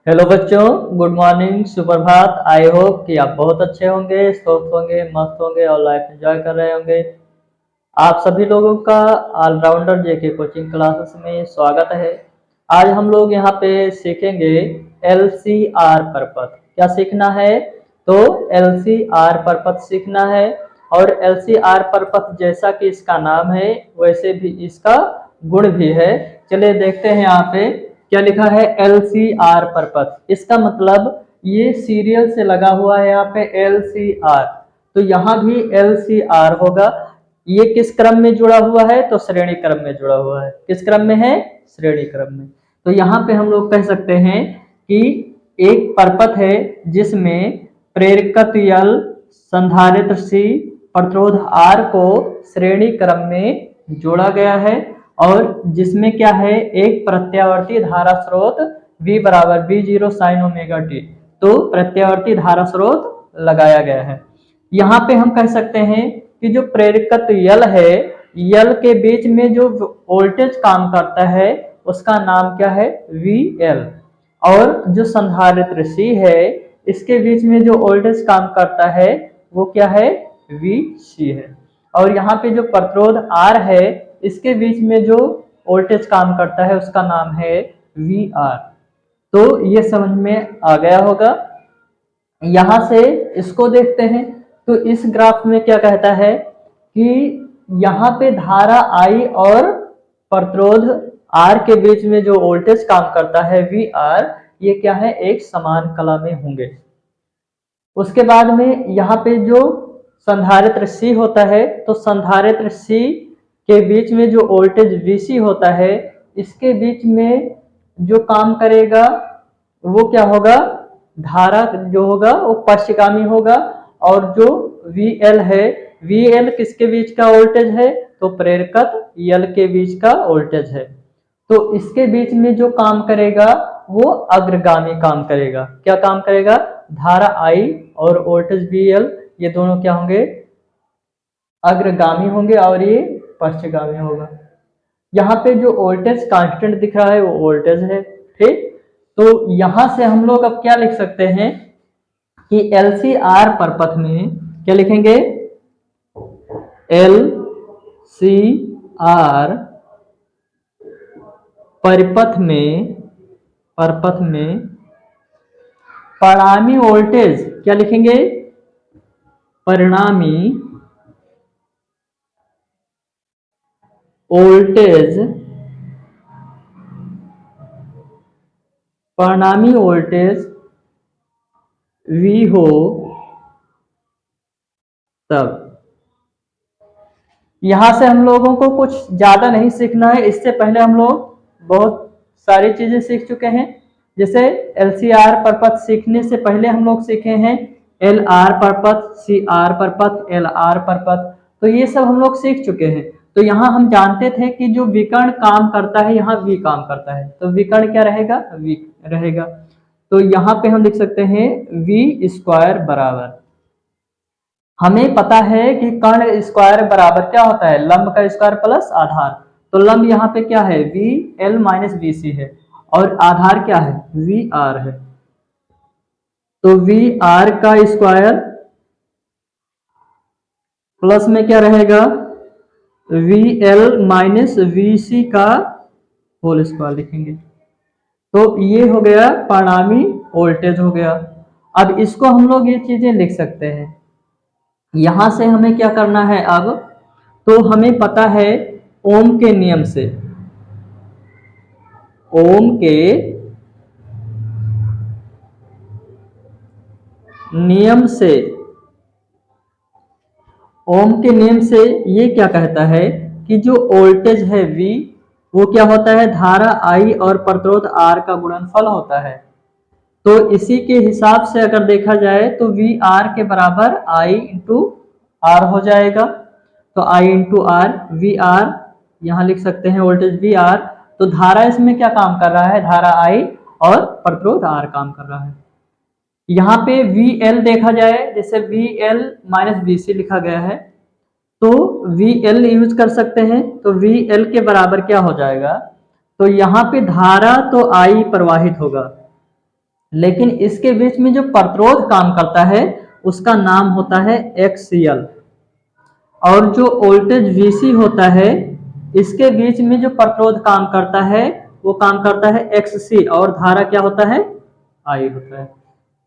Hello बच्चों, good morning, सुप्रभात। I hope कि आप बहुत अच्छे होंगे, स्वस्थ होंगे, मस्त होंगे और लाइफ एंजॉय कर रहे होंगे। आप सभी लोगों का ऑलराउंडर जेके कोचिंग क्लासेस में स्वागत है। आज हम लोग यहाँ पे सीखेंगे एलसीआर परपथ। क्या सीखना है? तो एलसीआर परपथ सीखना है। और एलसीआर परपथ जैसा कि इसका नाम है वैसे भी इसका गुण भी है। चलिए देखते हैं यहाँ पे क्या लिखा है। एलसीआर परपथ, इसका मतलब ये सीरियल से लगा हुआ है यहाँ पे एलसीआर, तो यहाँ भी एलसीआर होगा। ये किस क्रम में जुड़ा हुआ है? तो श्रेणी क्रम में जुड़ा हुआ है। किस क्रम में है? श्रेणी क्रम में। तो यहाँ पे हम लोग कह सकते हैं कि एक परपथ है जिसमें प्रेरकत्व यल, संधारित्र सी, प्रतिरोध आर को श्रेणी क्रम में जोड़ा गया है और जिसमें क्या है, एक प्रत्यावर्ती धारा स्रोत V बराबर V0 साइन ओमेगा टी, तो प्रत्यावर्ती धारा स्रोत लगाया गया है। यहाँ पे हम कह सकते हैं कि जो प्रेरकत्व यल है, यल के बीच में जो वोल्टेज काम करता है उसका नाम क्या है? VL। और जो संधारित्र C है, इसके बीच में जो वोल्टेज काम करता है वो क्या है? VC है। और यहाँ पे जो प्रतिरोध R है, इसके बीच में जो वोल्टेज काम करता है उसका नाम है VR। तो ये समझ में आ गया होगा। यहां से इसको देखते हैं तो इस ग्राफ में क्या कहता है कि यहाँ पे धारा I और प्रतिरोध R के बीच में जो वोल्टेज काम करता है VR, ये क्या है? एक समान कला में होंगे। उसके बाद में यहाँ पे जो संधारित्र C होता है, तो संधारित्र C के बीच में जो वोल्टेज VC होता है, इसके बीच में जो काम करेगा वो क्या होगा? धारा जो होगा वो पश्चगामी होगा। और जो VL है, VL किसके बीच का वोल्टेज है? तो प्रेरकत्व L के बीच का वोल्टेज है। तो इसके बीच में जो काम करेगा वो अग्रगामी काम करेगा। क्या काम करेगा? धारा I और वोल्टेज VL, ये दोनों क्या होंगे? अग्रगामी होंगे और ये पश्चगामी होगा। यहाँ पे जो वोल्टेज कांस्टेंट दिख रहा है वो वोल्टेज है। ठीक, तो यहां से हम लोग अब क्या लिख सकते हैं कि एलसीआर परपथ में क्या लिखेंगे? एल सी आर परिपथ में परिणामी वोल्टेज क्या लिखेंगे? परिणामी वोल्टेज, परिणामी वोल्टेज V हो तब। यहां से हम लोगों को कुछ ज्यादा नहीं सीखना है। इससे पहले हम लोग बहुत सारी चीजें सीख चुके हैं। जैसे एलसीआर परपथ सीखने से पहले हम लोग सीखे हैं एलआर परपथ, सीआर परपथ, एलआर परपथ, तो ये सब हम लोग सीख चुके हैं। तो यहाँ हम जानते थे कि जो विकर्ण काम करता है यहाँ V काम करता है, तो विकर्ण क्या रहेगा? V रहेगा। तो यहाँ पे हम लिख सकते हैं V स्क्वायर बराबर, हमें पता है कि कर्ण स्क्वायर बराबर क्या होता है? लंब का स्क्वायर प्लस आधार। तो लंब यहाँ पे क्या है? VL माइनस VC है और आधार क्या है? VR है। तो VR का स्क्वायर प्लस में क्या रहेगा? VL माइनस VC का होल स्क्वायर लिखेंगे। तो ये हो गया परिणामी वोल्टेज हो गया। अब इसको हम लोग ये चीजें लिख सकते हैं। यहां से हमें क्या करना है अब? तो हमें पता है ओम के नियम से, ओम के नियम से, ओम के नियम से ये क्या कहता है कि जो वोल्टेज है V, वो क्या होता है? धारा I और प्रतिरोध R का गुणनफल होता है। तो इसी के हिसाब से अगर देखा जाए तो VR के बराबर I इंटू R हो जाएगा। तो I इंटू R, VR यहाँ लिख सकते हैं वोल्टेज VR। तो धारा इसमें क्या काम कर रहा है? धारा I और प्रतिरोध R काम कर रहा है। यहाँ पे VL देखा जाए, जैसे VL माइनस VC लिखा गया है, तो VL यूज कर सकते हैं। तो VL के बराबर क्या हो जाएगा? तो यहाँ पे धारा तो I प्रवाहित होगा, लेकिन इसके बीच में जो प्रतिरोध काम करता है उसका नाम होता है एक्सीएल। और जो वोल्टेज VC होता है इसके बीच में जो प्रतिरोध काम करता है वो काम करता है XC, और धारा क्या होता है, I होता है।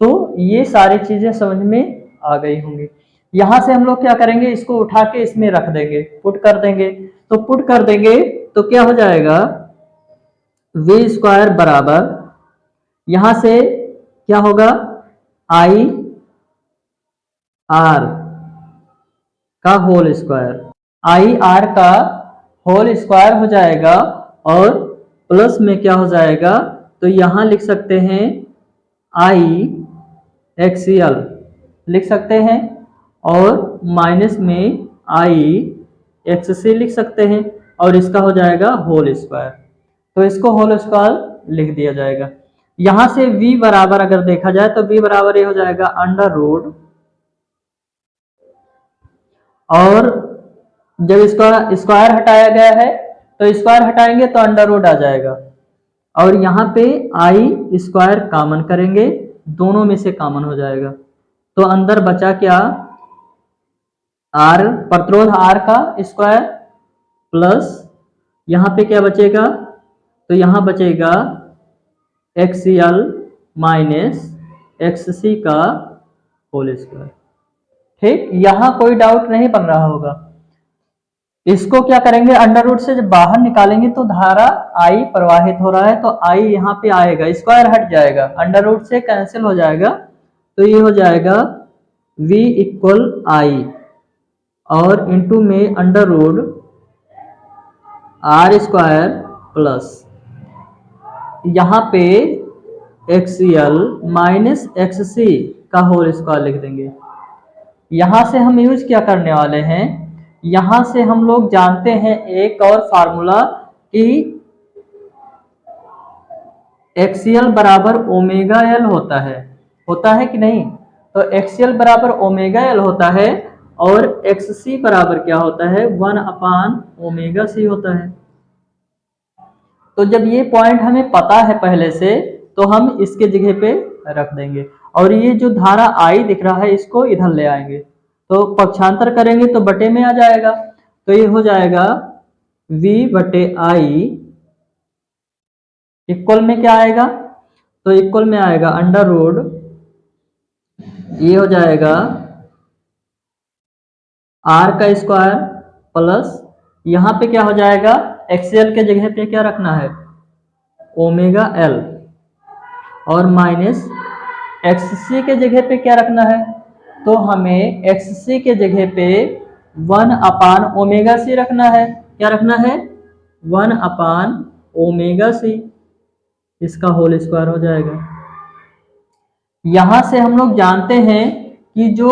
तो ये सारी चीजें समझ में आ गई होंगी। यहां से हम लोग क्या करेंगे, इसको उठा के इसमें रख देंगे, पुट कर देंगे। तो पुट कर देंगे तो क्या हो जाएगा, V² बराबर यहां से क्या होगा, I R का होल स्क्वायर, IR का होल स्क्वायर हो जाएगा, और प्लस में क्या हो जाएगा, तो यहां लिख सकते हैं IXL लिख सकते हैं, और माइनस में IXC लिख सकते हैं, और इसका हो जाएगा होल स्क्वायर। तो इसको होल स्क्वायर लिख दिया जाएगा। यहां से V बराबर अगर देखा जाए तो V बराबर ये हो जाएगा अंडर रूट, और जब इसका स्क्वायर हटाया गया है तो स्क्वायर हटाएंगे तो अंडर रूट आ जाएगा, और यहाँ पे I² कॉमन करेंगे, दोनों में से कॉमन हो जाएगा। तो अंदर बचा क्या, R प्रतिरोध R का स्क्वायर प्लस यहाँ पे क्या बचेगा, तो यहाँ बचेगा XCL माइनस XC का होल स्क्वायर। ठीक, यहाँ कोई डाउट नहीं बन रहा होगा। इसको क्या करेंगे, अंडर रूट से जब बाहर निकालेंगे तो धारा I प्रवाहित हो रहा है, तो I यहाँ पे आएगा, स्क्वायर हट जाएगा, अंडर रूट से कैंसिल हो जाएगा, तो ये हो जाएगा V इक्वल I, और इनटू में अंडर रूट R² प्लस यहाँ पे XCL माइनस XC का होल स्क्वायर लिख देंगे। यहां से हम यूज क्या करने वाले हैं, यहां से हम लोग जानते हैं एक और फार्मूला कि XCL बराबर ओमेगा L होता है कि नहीं, तो XCL बराबर ओमेगा L होता है, और XC बराबर क्या होता है, 1/ओमेगा C होता है। तो जब ये पॉइंट हमें पता है पहले से, तो हम इसके जगह पे रख देंगे, और ये जो धारा I दिख रहा है इसको इधर ले आएंगे, तो पक्षांतर करेंगे तो बटे में आ जाएगा, तो ये हो जाएगा V/I इक्वल में क्या आएगा, तो इक्वल में आएगा अंडर रूट, ये हो जाएगा R का स्क्वायर प्लस यहाँ पे क्या हो जाएगा, XCL के जगह पे क्या रखना है, ओमेगा L, और माइनस XC के जगह पे क्या रखना है, तो हमें XC के जगह पे 1/ओमेगा C रखना है। क्या रखना है, 1/ओमेगा C, इसका होल स्क्वायर हो जाएगा। यहां से हम लोग जानते हैं कि जो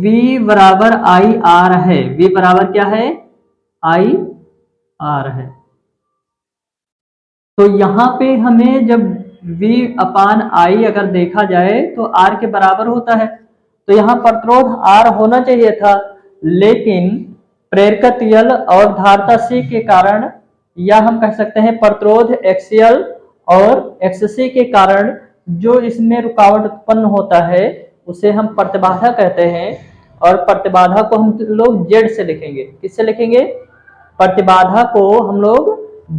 V बराबर IR है, V बराबर क्या है, IR है, तो यहाँ पे हमें जब V/I अगर देखा जाए तो R के बराबर होता है, तो यहाँ प्रतिरोध R होना चाहिए था, लेकिन प्रेरकत्व L और धारिता C के कारण, या हम कह सकते हैं प्रतिरोध XCL और XC के कारण जो इसमें रुकावट उत्पन्न होता है उसे हम प्रतिबाधा कहते हैं, और प्रतिबाधा को हम लोग Z से लिखेंगे। किससे लिखेंगे, प्रतिबाधा को हम लोग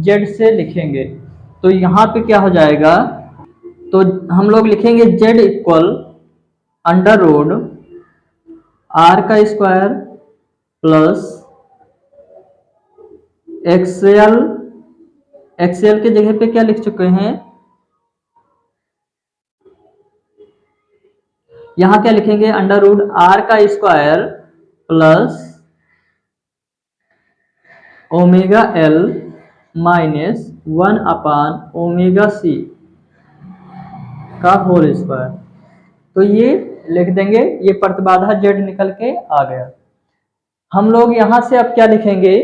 Z से लिखेंगे। तो यहाँ पे क्या हो जाएगा, तो हम लोग लिखेंगे Z equal under root R का स्क्वायर प्लस XCL के जगह पे क्या लिख चुके हैं, यहां क्या लिखेंगे, अंडर रूट R का square plus omega L minus 1/ओमेगा C का होल स्क्वायर। तो ये लिख देंगे, ये प्रतिबाधा Z निकल के आ गया। हम लोग यहां से अब क्या लिखेंगे,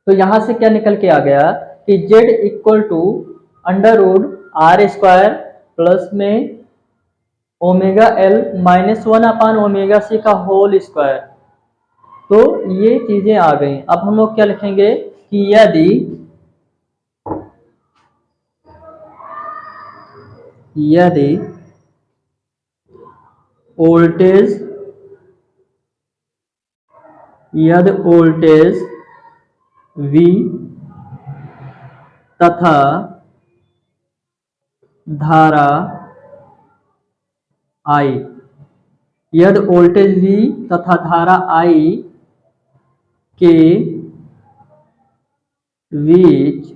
तो यहां से क्या निकल के आ गया कि Z equal to under root R² plus में ओमेगा L माइनस 1/ओमेगा C का होल स्क्वायर। तो ये चीजें आ गई। अब हम लोग क्या लिखेंगे कि यदि यदि वोल्टेज V तथा धारा I, यदि वोल्टेज V तथा धारा I के बीच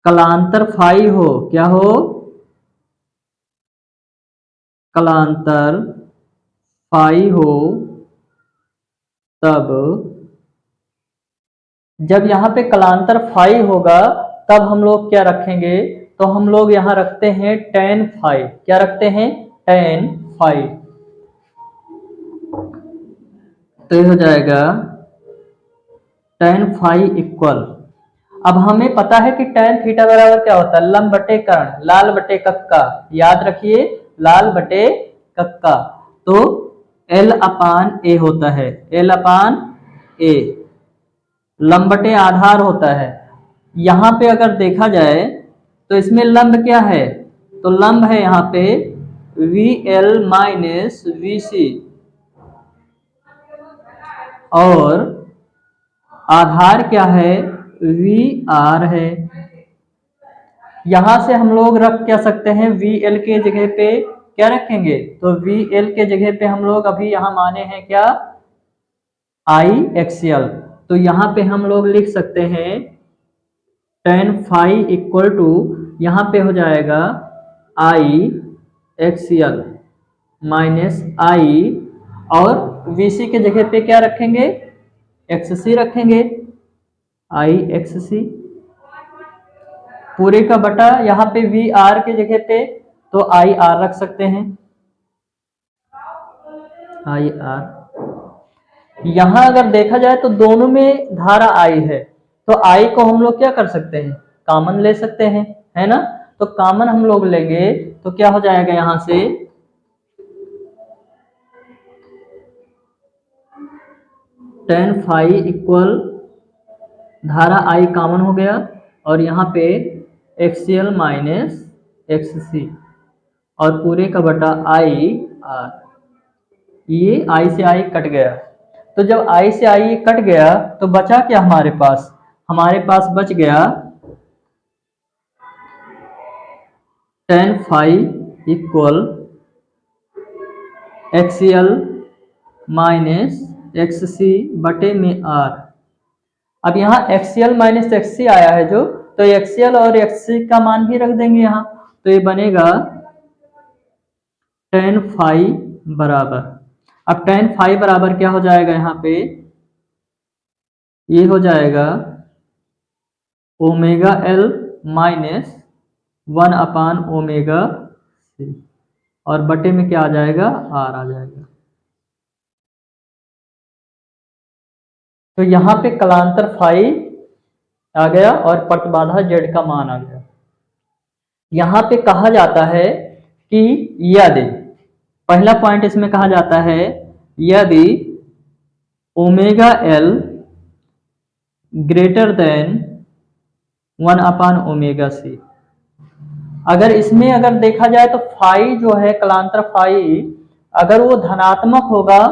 कलांतर फाई हो, क्या हो, कलांतर फाई हो, तब जब यहाँ पे कलांतर फाई होगा तब हम लोग क्या रखेंगे, तो हम लोग यहाँ रखते हैं tan फाई। क्या रखते हैं, tan फाई। तो ये हो जाएगा tan फाई इक्वल, अब हमें पता है कि tan थीटा बराबर क्या होता है, लंब बटे कर्ण, लाल बटे कक्का, याद रखिए लाल बटे कक्का। तो L अपान ए होता है, L अपान ए लंब बटे आधार होता है। यहाँ पे अगर देखा जाए तो इसमें लंब क्या है, तो लंब है यहाँ पे VL माइनस VC और आधार क्या है, VR है। यहां से हम लोग रख क्या सकते हैं, VL के जगह पे क्या रखेंगे, तो VL के जगह पे हम लोग अभी यहां माने हैं क्या, IXL। तो यहां पे हम लोग लिख सकते हैं tan फाई इक्वल टू, यहां पे हो जाएगा IXL माइनस I, और VC के जगह पे क्या रखेंगे, XC रखेंगे, IXC पूरे का बटा यहाँ पे VR के जगह पे तो IR रख सकते हैं, IR। यहां अगर देखा जाए तो दोनों में धारा I है, तो I को हम लोग क्या कर सकते हैं, कॉमन ले सकते हैं, है ना। तो कॉमन हम लोग लेंगे तो क्या हो जाएगा, यहां से tan फाई इक्वल धारा I कॉमन हो गया और यहाँ पे XL माइनस XC और पूरे का बटा IR। ये I से I कट गया, तो जब I से I कट गया तो बचा क्या हमारे पास, हमारे पास बच गया tan phi equal XL minus XC बटे में R। अब यहाँ XL माइनस XC आया है जो, तो XL और XC का मान भी रख देंगे यहाँ, तो ये बनेगा tan फाई बराबर, अब tan फाई बराबर क्या हो जाएगा, यहाँ पे ये हो जाएगा omega L minus 1 upon omega C और बटे में क्या आ जाएगा, R आ जाएगा। तो यहाँ पे कलांतर फाई आ गया और प्रतिबाधा Z का मान आ गया। यहाँ पे कहा जाता है कि यदि, पहला पॉइंट इसमें कहा जाता है यदि omega L greater than 1 upon omega C, अगर इसमें अगर देखा जाए तो फाई जो है कलांतर फाई अगर वो धनात्मक होगा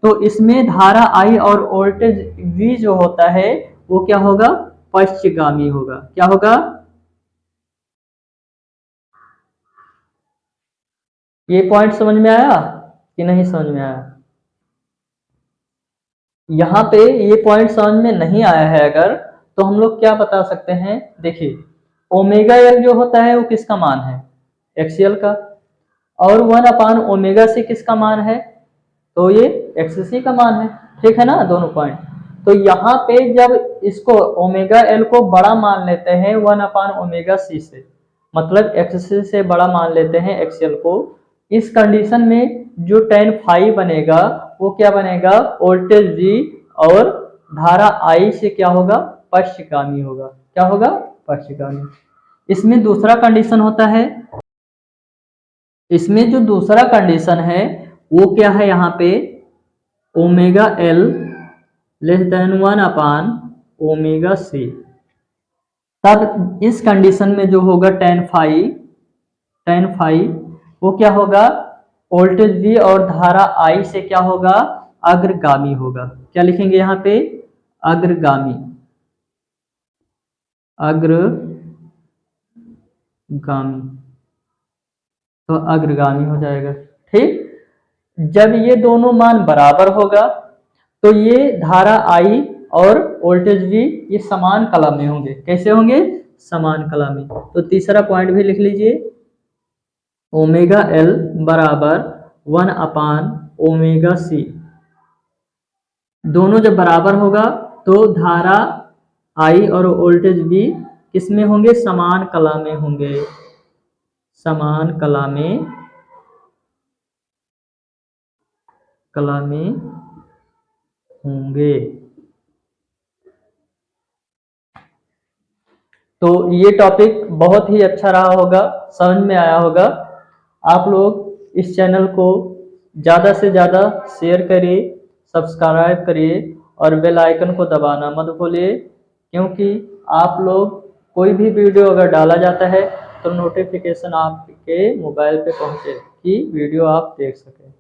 तो इसमें धारा I और वोल्टेज V जो होता है वो क्या होगा, पश्चगामी होगा। क्या होगा, ये पॉइंट समझ में आया कि नहीं समझ में आया, यहाँ पे ये पॉइंट समझ में नहीं आया है अगर, तो हम लोग क्या बता सकते हैं, देखिए ओमेगा L जो होता है वो किसका मान है, XL का, और 1 अपान ओमेगा C किसका मान है, तो ये XC का मान है, ठीक है ना दोनों पॉइंट। तो यहाँ पे जब इसको ओमेगा L को बड़ा मान लेते हैं 1 अपान ओमेगा C से, मतलब XC से बड़ा मान लेते हैं XL को, इस कंडीशन में जो tan फाई बनेगा वो क्या बनेगा, वोल्टेज V और धारा I से क्या होगा, पश्चगामी होगा। क्या होगा, पश्चगामी। इसमें दूसरा कंडीशन होता है, इसमें जो दूसरा कंडीशन है वो क्या है, यहाँ पे omega L less than 1 upon omega C, तब इस कंडीशन में जो होगा tan फाई वो क्या होगा, वोल्टेज V और धारा I से क्या होगा, अग्रगामी होगा। क्या लिखेंगे यहाँ पे, अग्रगामी, अग्रगामी, तो अग्रगामी हो जाएगा। ठीक, जब ये दोनों मान बराबर होगा तो ये धारा I और वोल्टेज V ये समान कला में होंगे। कैसे होंगे, समान कला में। तो तीसरा पॉइंट भी लिख लीजिए, ओमेगा L बराबर 1/ओमेगा C। दोनों जब बराबर होगा तो धारा I और वोल्टेज V किस में होंगे, समान कला में होंगे, समान कला में होंगे। तो ये टॉपिक बहुत ही अच्छा रहा होगा, समझ में आया होगा। आप लोग इस चैनल को ज़्यादा से ज़्यादा शेयर करिए, सब्सक्राइब करिए और बेल आइकन को दबाना मत भूलिए, क्योंकि आप लोग कोई भी वीडियो अगर डाला जाता है तो नोटिफिकेशन आपके मोबाइल पे पहुंचे कि वीडियो आप देख सकें।